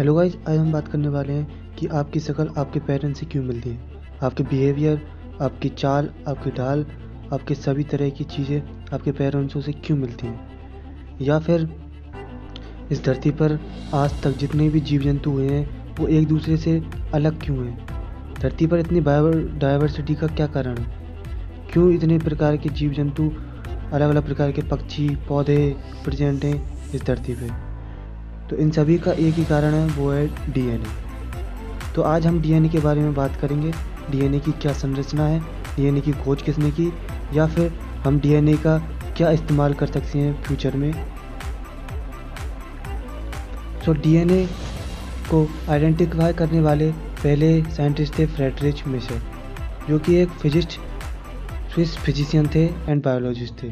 Hello guys, आज हम बात करने वाले हैं कि आपकी शक्ल आपके पेरेंट्स से क्यों मिलती है। आपके बिहेवियर, आपकी चाल, आपकी ढाल, आपके सभी तरह की चीज़ें आपके पेरेंट्सों से क्यों मिलती हैं। या फिर इस धरती पर आज तक जितने भी जीव जंतु हुए हैं वो एक दूसरे से अलग क्यों हैं। धरती पर इतनी डाइवर्सिटी का क्या कारण है। क्यों इतने प्रकार के जीव जंतु, अलग अलग प्रकार के पक्षी, पौधे प्रेजेंट हैं इस धरती पे। तो इन सभी का एक ही कारण है, वो है डीएनए। तो आज हम डीएनए के बारे में बात करेंगे। डीएनए की क्या संरचना है, डीएनए की खोज किसने की, या फिर हम डीएनए का क्या इस्तेमाल कर सकते हैं फ्यूचर में। सो डीएनए को आइडेंटिफाई करने वाले पहले साइंटिस्ट थे फ्रेडरिच मिशर, जो कि एक स्विस फिजिशियन थे एंड बायोलॉजिस्ट थे।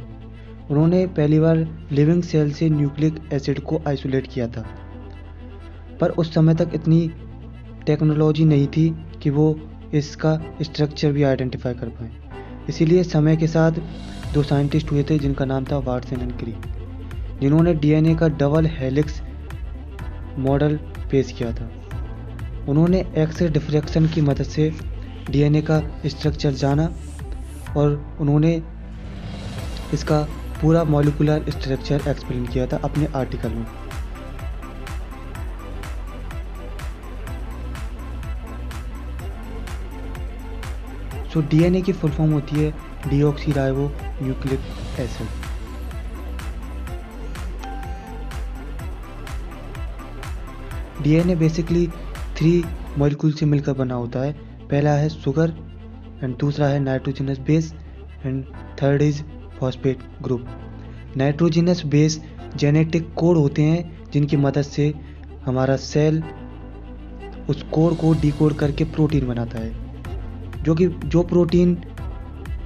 उन्होंने पहली बार लिविंग सेल से न्यूक्लिक एसिड को आइसोलेट किया था, पर उस समय तक इतनी टेक्नोलॉजी नहीं थी कि वो इसका स्ट्रक्चर भी आइडेंटिफाई कर पाए। इसीलिए समय के साथ दो साइंटिस्ट हुए थे जिनका नाम था वाटसन एंड क्रिक, जिन्होंने डीएनए का डबल हेलिक्स मॉडल पेश किया था। उन्होंने एक्स-रे डिफ्रैक्शन की मदद से डीएनए का स्ट्रक्चर जाना और उन्होंने इसका पूरा मॉलिक्यूलर स्ट्रक्चर एक्सप्लेन किया था अपने आर्टिकल में। सो डीएनए की फुल फॉर्म होती है deoxyribo nucleic acid. DNA basically 3 molecule से मिलकर बना होता है। पहला है शुगर एंड दूसरा है nitrogenous base and third is phosphate group. Nitrogenous base genetic code होते हैं जिनकी मदद से हमारा सेल उस कोड को डिकोड करके प्रोटीन बनाता है, जो प्रोटीन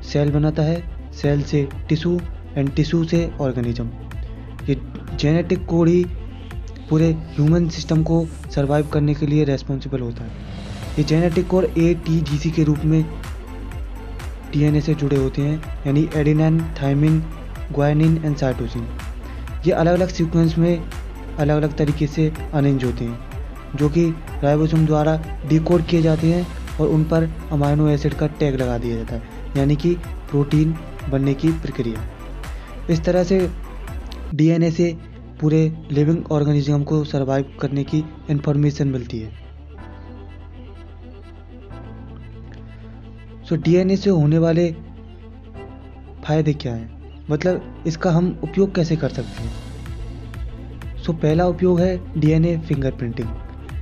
सेल बनाता है, सेल से टिश्यू एंड टिश्यू से ऑर्गेनिज्म। ये जेनेटिक कोड ही पूरे ह्यूमन सिस्टम को सर्वाइव करने के लिए रेस्पॉन्सिबल होता है। ये जेनेटिक कोड ATGC के रूप में डीएनए से जुड़े होते हैं, यानी adenine, thymine, guanine and cytosine. ये अलग अलग सीक्वेंस में अलग अलग तरीके से अरेंज होते हैं, जो कि राइबोसोम द्वारा डिकोड किए जाते हैं और उन पर अमाइनो एसिड का टैग लगा दिया जाता है, यानी कि प्रोटीन बनने की प्रक्रिया। इस तरह से डीएनए से पूरे लिविंग ऑर्गेनिज्म को सर्वाइव करने की इंफॉर्मेशन मिलती है। सो डीएनए से होने वाले फायदे क्या हैं, मतलब इसका हम उपयोग कैसे कर सकते हैं। सो पहला उपयोग है डीएनए फिंगरप्रिंटिंग।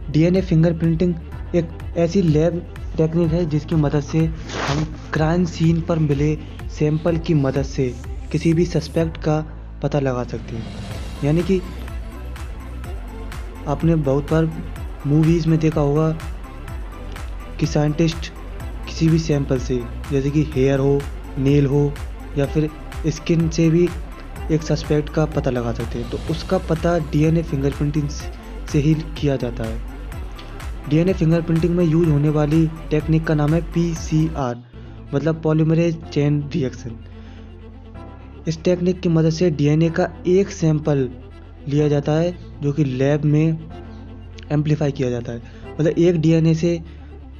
डीएनए फिंगरप्रिंटिंग एक ऐसी लैब टेक्निक है जिसकी मदद से हम क्राइम सीन पर मिले सैंपल की मदद से किसी भी सस्पेक्ट का पता लगा सकते हैं। यानी कि आपने बहुत बार मूवीज़ में देखा होगा कि साइंटिस्ट किसी भी सैंपल से, जैसे कि हेयर हो, नेल हो या फिर स्किन से भी एक सस्पेक्ट का पता लगा सकते हैं। तो उसका पता डीएनए फिंगरप्रिंटिंग से ही किया जाता है। डीएनए फिंगरप्रिंटिंग में यूज होने वाली टेक्निक का नाम है PCR, मतलब पॉलीमरेज चेन रिएक्शन। इस टेक्निक की मदद से डीएनए का एक सैंपल लिया जाता है जो कि लैब में एम्पलीफाई किया जाता है। मतलब एक डीएनए से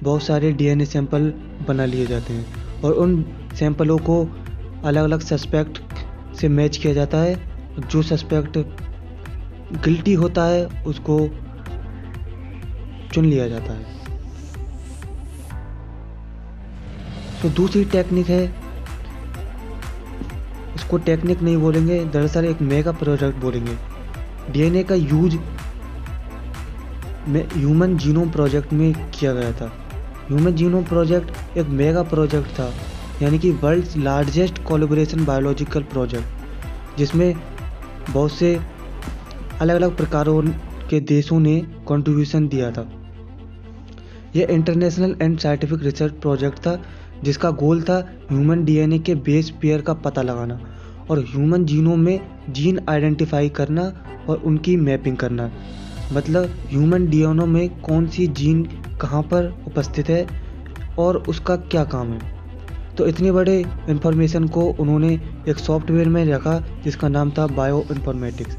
बहुत सारे डीएनए सैंपल बना लिए जाते हैं और उन सैंपलों को अलग अलग सस्पेक्ट से मैच किया जाता है। जो सस्पेक्ट गिल्टी होता है उसको चुन लिया जाता है। तो दूसरी टेक्निक है, इसको टेक्निक नहीं बोलेंगे, दरअसल एक मेगा प्रोजेक्ट बोलेंगे। डीएनए का यूज ह्यूमन जीनोम प्रोजेक्ट में किया गया था। ह्यूमन जीनोम प्रोजेक्ट एक मेगा प्रोजेक्ट था, यानी कि world's largest collaboration biological project, जिसमें बहुत से अलग अलग प्रकारों के देशों ने कंट्रीब्यूशन दिया था। यह international and scientific research project था जिसका गोल था ह्यूमन डीएनए के बेस पेयर का पता लगाना और ह्यूमन जीनोम में जीन आइडेंटिफाई करना और उनकी मैपिंग करना। मतलब ह्यूमन डीएनए में कौन सी जीन कहाँ पर उपस्थित है और उसका क्या काम है। तो इतने बड़े इंफॉर्मेशन को उन्होंने एक सॉफ्टवेयर में रखा जिसका नाम था बायो इन्फॉर्मेटिक्स।